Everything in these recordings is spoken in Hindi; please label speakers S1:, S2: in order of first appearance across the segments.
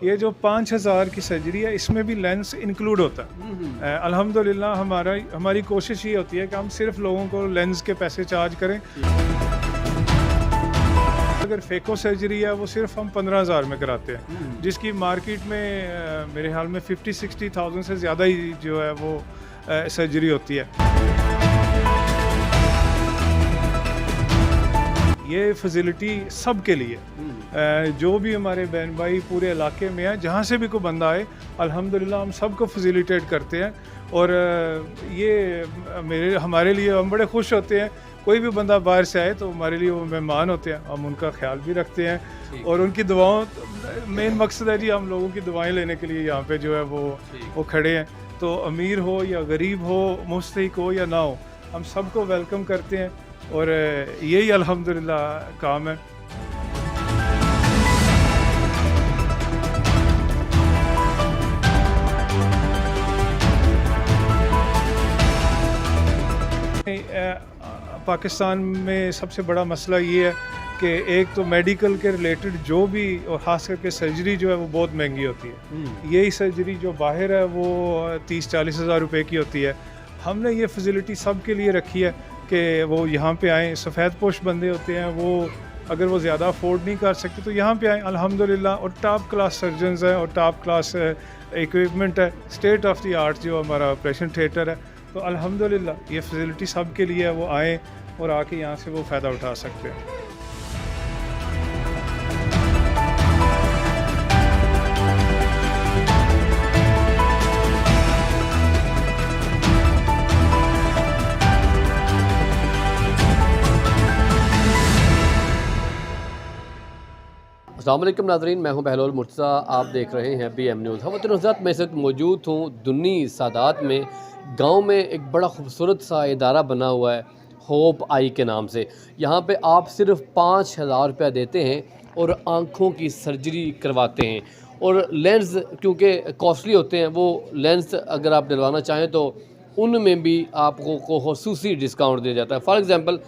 S1: ये जो 5,000 की सर्जरी है इसमें भी लेंस इंक्लूड होता है। अल्हम्दुलिल्लाह हमारी कोशिश ये होती है कि हम सिर्फ लोगों को लेंस के पैसे चार्ज करें। अगर फेको सर्जरी है वो सिर्फ हम 15,000 में कराते हैं, जिसकी मार्केट में मेरे ख्याल में 50-60,000 से ज़्यादा ही जो है वो सर्जरी होती है। ये फैसिलिटी सब के लिए जो भी हमारे बहन भाई पूरे इलाके में है, जहाँ से भी कोई बंदा आए, अल्हम्दुलिल्लाह हम सबको फैसिलिटेट करते हैं। और ये हमारे लिए हम बड़े खुश होते हैं। कोई भी बंदा बाहर से आए तो हमारे लिए वो मेहमान होते हैं, हम उनका ख्याल भी रखते हैं और उनकी दुआओं मेन मकसद है जी, हम लोगों की दुआएं लेने के लिए यहाँ पे जो है वो खड़े हैं। तो अमीर हो या गरीब हो, मुस्तहिक हो या ना हो, हम सबको वेलकम करते हैं और यही अल्हम्दुलिल्लाह काम है। पाकिस्तान में सबसे बड़ा मसला ये है कि एक तो मेडिकल के रिलेटेड जो भी, और ख़ास करके सर्जरी जो है वो बहुत महंगी होती है। यही सर्जरी जो बाहर है वो 30-40 हज़ार रुपये की होती है। हमने ये फैसिलिटी सब के लिए रखी है कि वो यहाँ पे आएँ। सफ़ेद पोश बंदे होते हैं, वो अगर वो ज़्यादा अफोर्ड नहीं कर सकते तो यहाँ पे आएँ अल्हम्दुलिल्लाह। और टॉप क्लास सर्जन्स हैं और टॉप क्लास इक्विपमेंट है, स्टेट ऑफ द आर्ट जो हमारा ऑपरेशन थिएटर है। तो अल्हम्दुलिल्लाह ये फैसिलिटी सब के लिए है, वो आएँ और आके यहाँ से वो फ़ायदा उठा सकते हैं।
S2: अस्सलाम वालेकुम नाज़रीन, मैं हूं बहलोल मुर्तज़ा, आप देख रहे हैं BM न्यूज़। ख़वातीन हज़रात, मैं इस वक्त मौजूद हूं दुन्नी सादात में। गांव में एक बड़ा खूबसूरत सा इदारा बना हुआ है होप आई के नाम से। यहां पे आप सिर्फ 5,000 रुपया देते हैं और आँखों की सर्जरी करवाते हैं। और लेंस क्योंकि कॉस्टली होते हैं, वो लेंस अगर आप डलवाना चाहें तो उनमें भी आपको ख़ुसूसी डिस्काउंट दिया जाता है। फॉर एग्ज़ाम्पल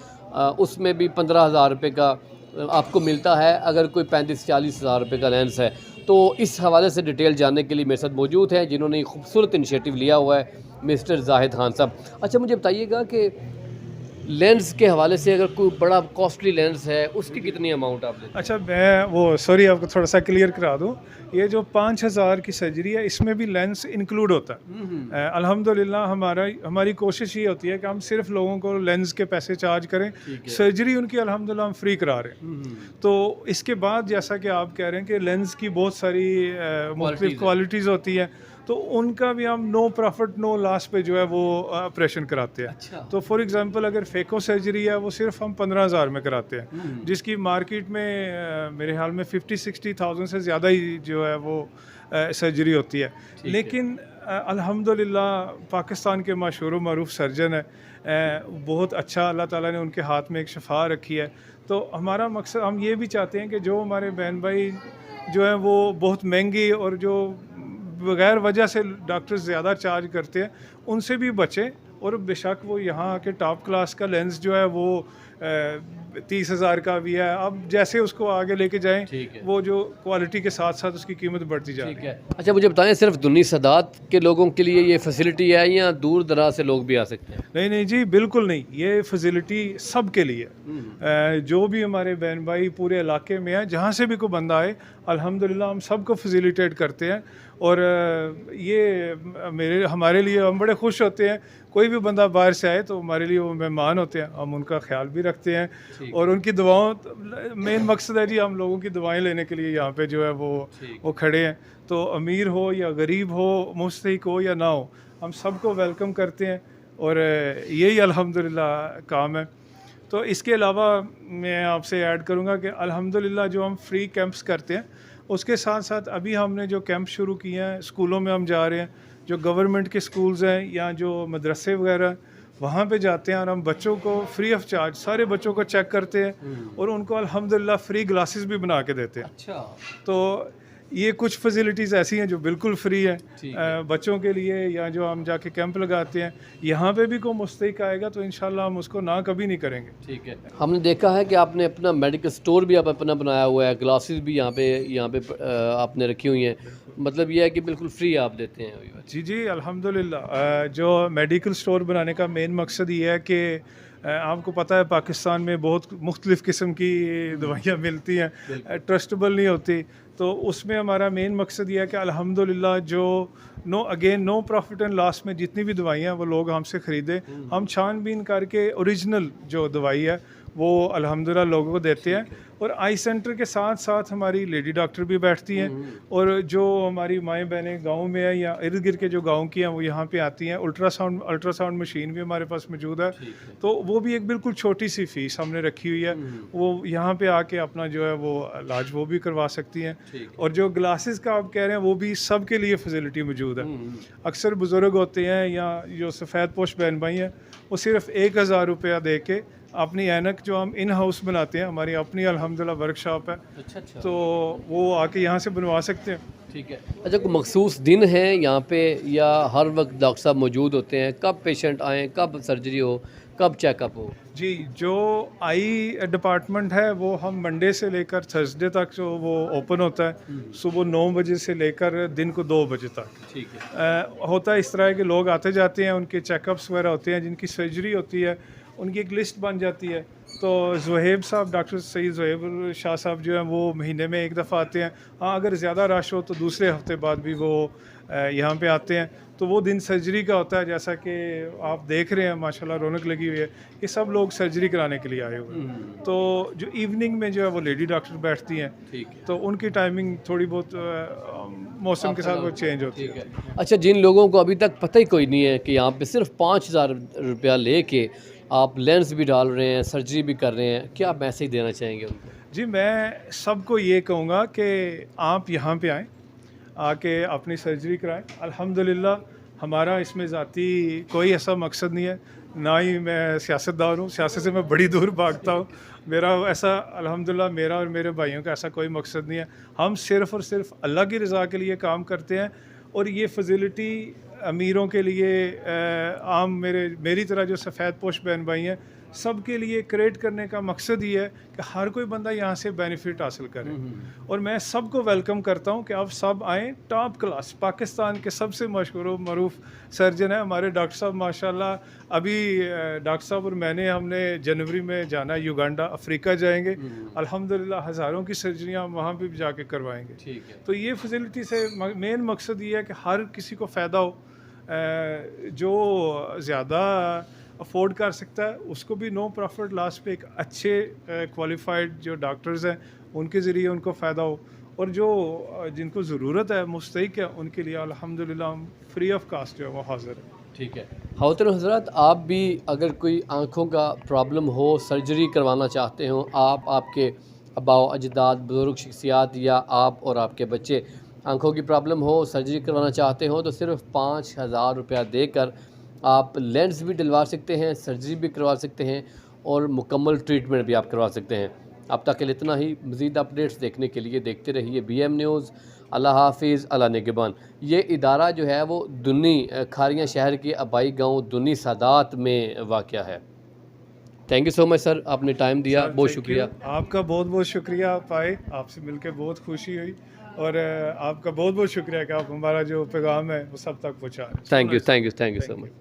S2: उसमें भी 15,000 रुपये का आपको मिलता है अगर कोई 35-40 हज़ार रुपये का लेंस है। तो इस हवाले से डिटेल जानने के लिए मेरे साथ मौजूद हैं जिन्होंने खूबसूरत इनिशिएटिव लिया हुआ है, मिस्टर जाहिद खान साहब। अच्छा, मुझे बताइएगा कि लेंस के हवाले से अगर कोई बड़ा कॉस्टली लेंस है उसकी कितनी अमाउंट आप देते हैं?
S1: अच्छा, मैं वो सॉरी आपको थोड़ा सा क्लियर करा दूँ। ये जो 5,000 की सर्जरी है इसमें भी लेंस इंक्लूड होता है। अल्हम्दुलिल्लाह हमारी कोशिश ये होती है कि हम सिर्फ लोगों को लेंस के पैसे चार्ज करें। सर्जरी उनकी अल्हम्दुलिल्लाह हम फ्री करा रहे हैं। तो इसके बाद जैसा कि आप कह रहे हैं कि लेंस की बहुत सारी मुख्तलिफ क्वालिटीज़ होती है, तो उनका भी हम नो प्रॉफिट नो लॉस पे जो है वो ऑपरेशन कराते हैं।
S2: अच्छा।
S1: तो फॉर एग्जांपल अगर फेको सर्जरी है वो सिर्फ हम 15,000 में कराते हैं, जिसकी मार्केट में मेरे ख्याल में 50-60,000 से ज़्यादा ही जो है वो सर्जरी होती है। लेकिन अल्हम्दुलिल्लाह पाकिस्तान के मशहूर मरूफ सर्जन है, बहुत अच्छा अल्लाह ताला ने उनके हाथ में एक शफा रखी है। तो हमारा मकसद, हम ये भी चाहते हैं कि जो हमारे बहन भाई जो हैं वो बहुत महंगी और जो बगैर वजह से डॉक्टर ज़्यादा चार्ज करते हैं उनसे भी बचें। और बेशक वो यहाँ आके टॉप क्लास का लेंस जो है वो 30,000 का भी है। अब जैसे उसको आगे लेके जाएं, वो जो क्वालिटी के साथ साथ उसकी कीमत बढ़ती जा रही है।
S2: अच्छा, मुझे बताएं, सिर्फ दुन्नी सादात के लोगों के लिए ये फैसिलिटी है या दूर दराज से लोग भी आ सकते हैं?
S1: नहीं जी, बिल्कुल नहीं, ये फैसिलिटी सब के लिए जो भी हमारे बहन भाई पूरे इलाके में है, जहाँ से भी कोई बंदा आए, अल्हम्दुलिल्लाह हम सबको फैसिलिटेट करते हैं। और ये हमारे लिए हम बड़े खुश होते हैं। कोई भी बंदा बाहर से आए तो हमारे लिए वो मेहमान होते हैं, हम उनका ख्याल भी रखते हैं और उनकी दुआओं मेन मकसद है जी, हम लोगों की दुआएं लेने के लिए यहाँ पे जो है वो खड़े हैं। तो अमीर हो या गरीब हो, मुस्तहिक हो या ना हो, हम सबको वेलकम करते हैं और यही अल्हम्दुलिल्लाह काम है। तो इसके अलावा मैं आपसे ऐड करूँगा कि अल्हम्दुलिल्लाह जो हम फ्री कैंप्स करते हैं, उसके साथ साथ अभी हमने जो कैंप शुरू किए हैं, स्कूलों में हम जा रहे हैं, जो गवर्नमेंट के स्कूल्स हैं या जो मदरसे वगैरह, वहाँ पे जाते हैं और हम बच्चों को फ्री ऑफ चार्ज सारे बच्चों को चेक करते हैं और उनको अल्हम्दुलिल्लाह फ्री ग्लासेस भी बना के देते हैं।
S2: अच्छा।
S1: तो ये कुछ फैसिलिटीज़ ऐसी हैं जो बिल्कुल फ्री है
S2: ठीक
S1: बच्चों के लिए, या जो हम जाके कैंप लगाते हैं यहाँ पे भी कोई मुस्तहिक आएगा तो इंशाल्लाह हम उसको ना कभी नहीं करेंगे।
S2: ठीक है। हमने देखा है कि आपने अपना मेडिकल स्टोर भी आप अपना बनाया हुआ है, ग्लासेस भी यहाँ पे आपने रखी हुई हैं, मतलब ये है कि बिल्कुल फ्री आप देते हैं?
S1: जी जी अल्हम्दुलिल्लाह। जो मेडिकल स्टोर बनाने का मेन मकसद ये है कि आपको पता है पाकिस्तान में बहुत मुख्तलिफ़ किस्म की दवाइयाँ मिलती हैं, ट्रस्टेबल नहीं होती, तो उसमें हमारा मेन मकसद ये है कि अल्हम्दुलिल्लाह जो नो प्रॉफिट एंड लॉस में जितनी भी दवाइयाँ वो लोग हमसे ख़रीदें, हम छानबीन करके ओरिजिनल जो दवाई है वो अल्हम्दुलिल्लाह लोगों को देते हैं। और आई सेंटर के साथ साथ हमारी लेडी डॉक्टर भी बैठती हैं, और जो हमारी माएँ बहनें गांव में हैं या इर्द गिर्द के जो गांव की हैं वो यहाँ पे आती हैं। अल्ट्रासाउंड मशीन भी हमारे पास मौजूद है, तो वो भी एक बिल्कुल छोटी सी फ़ीस हमने रखी हुई है, वो यहाँ पे आके अपना जो है वो इलाज वो भी करवा सकती हैं। और जो ग्लासेस का आप कह रहे हैं वो भी सब के लिए फैसिलिटी मौजूद है। अक्सर बुज़ुर्ग होते हैं या जो सफ़ेद पोश बहन भाई हैं वो सिर्फ 1000 रुपया दे के अपनी ऐनक जो हम इन हाउस बनाते हैं, हमारी अपनी अल्हम्दुलिल्लाह वर्कशॉप है,
S2: अच्छा।
S1: तो वो आके यहाँ से बनवा सकते हैं।
S2: ठीक है। अच्छा, कोई मखसूस दिन है यहाँ पे या हर वक्त डॉक्टर साहब मौजूद होते हैं? कब पेशेंट आएँ, कब सर्जरी हो, कब चेकअप हो?
S1: जी, जो आई डिपार्टमेंट है वो हम मंडे से लेकर थर्सडे तक जो वो ओपन होता है, सुबह 9 बजे से लेकर दिन को 2 बजे तक।
S2: ठीक है।
S1: होता है इस तरह के लोग आते जाते हैं, उनके चेकअप्स वगैरह होते हैं, जिनकी सर्जरी होती है उनकी एक लिस्ट बन जाती है। तो ज़ुहैब साहब, डॉक्टर सईद ज़ुहैब शाह साहब जो हैं वो महीने में एक दफ़ा आते हैं। हाँ, अगर ज़्यादा रश हो तो दूसरे हफ्ते बाद भी वो यहाँ पे आते हैं। तो वो दिन सर्जरी का होता है, जैसा कि आप देख रहे हैं माशाल्लाह रौनक लगी हुई है, ये सब लोग सर्जरी कराने के लिए आए हुए हैं। तो जो इवनिंग में जो है वो लेडी डॉक्टर बैठती हैं,
S2: ठीक है।
S1: तो उनकी टाइमिंग थोड़ी बहुत मौसम के साथ वो चेंज होती है।
S2: अच्छा, जिन लोगों को अभी तक पता ही कोई नहीं है कि यहाँ पे सिर्फ 5000 रुपया लेके आप लेंस भी डाल रहे हैं, सर्जरी भी कर रहे हैं, क्या मैसेज देना चाहेंगे उनको?
S1: जी, मैं सबको ये कहूँगा कि आप यहाँ पे आएँ, आके अपनी सर्जरी कराएं। अल्हम्दुलिल्लाह हमारा इसमें ज़ाती कोई ऐसा मकसद नहीं है, ना ही मैं सियासतदान हूँ, सियासत से मैं बड़ी दूर भागता हूँ। मेरा ऐसा अल्हम्दुलिल्लाह मेरा और मेरे भाइयों का ऐसा कोई मकसद नहीं है। हम सिर्फ़ और सिर्फ अल्लाह की रज़ा के लिए काम करते हैं, और ये फैसिलिटी अमीरों के लिए आम मेरी तरह जो सफ़ेद पोश बहन भाई हैं सब के लिए क्रिएट करने का मकसद ये है कि हर कोई बंदा यहाँ से बेनिफिट हासिल करे। और मैं सबको वेलकम करता हूँ कि आप सब आएँ। टॉप क्लास पाकिस्तान के सबसे मशहूर मरूफ सर्जन है हमारे डॉक्टर साहब माशाल्लाह। अभी डॉक्टर साहब और हमने जनवरी में जाना है युगांडा, अफ्रीका जाएंगे। अल्हम्दुलिल्लाह हज़ारों की सर्जरियाँ हम वहाँ भी जाके करवाएंगे।
S2: ठीक है।
S1: तो ये फैसिलिटी से मेन मकसद ये है कि हर किसी को फ़ायदा हो, जो ज़्यादा अफोर्ड कर सकता है उसको भी नो प्रॉफिट लॉस पे एक अच्छे क्वालिफाइड जो डॉक्टर्स हैं उनके ज़रिए उनको फ़ायदा हो, और जो जिनको ज़रूरत है मुस्तहिक है उनके लिए अल्हम्दुलिल्लाह हम फ्री ऑफ कास्ट जो है वो हाज़िर है।
S2: ठीक है। ख़वातीन हज़रात, आप भी अगर कोई आँखों का प्रॉब्लम हो, सर्जरी करवाना चाहते हो, आपके आबाओ अजदाद बुज़ुर्ग शख्सियात या आप और आपके बच्चे आँखों की प्रॉब्लम हो, सर्जरी करवाना चाहते हो, तो सिर्फ 5000 रुपया देकर आप लेंस भी डलवा सकते हैं, सर्जरी भी करवा सकते हैं और मुकम्मल ट्रीटमेंट भी आप करवा सकते हैं। अब तक के लिए इतना ही। मज़ीद अपडेट्स देखने के लिए देखते रहिए BM न्यूज़। अल्लाह हाफिज़, अल्लाह निगहबान। ये इदारा जो है वो दुन्नी खारियाँ शहर के आबाई गांव दुन्नी सादात में वाक़या है। Thank you so much sir, आपने टाइम दिया, बहुत शुक्रिया।
S1: आपका बहुत बहुत शुक्रिया। आप आए, आपसे मिलकर बहुत खुशी हुई, और आपका बहुत बहुत शुक्रिया कि आप हमारा जो पैगाम है वो सब तक पहुँचा।
S2: Thank you so much.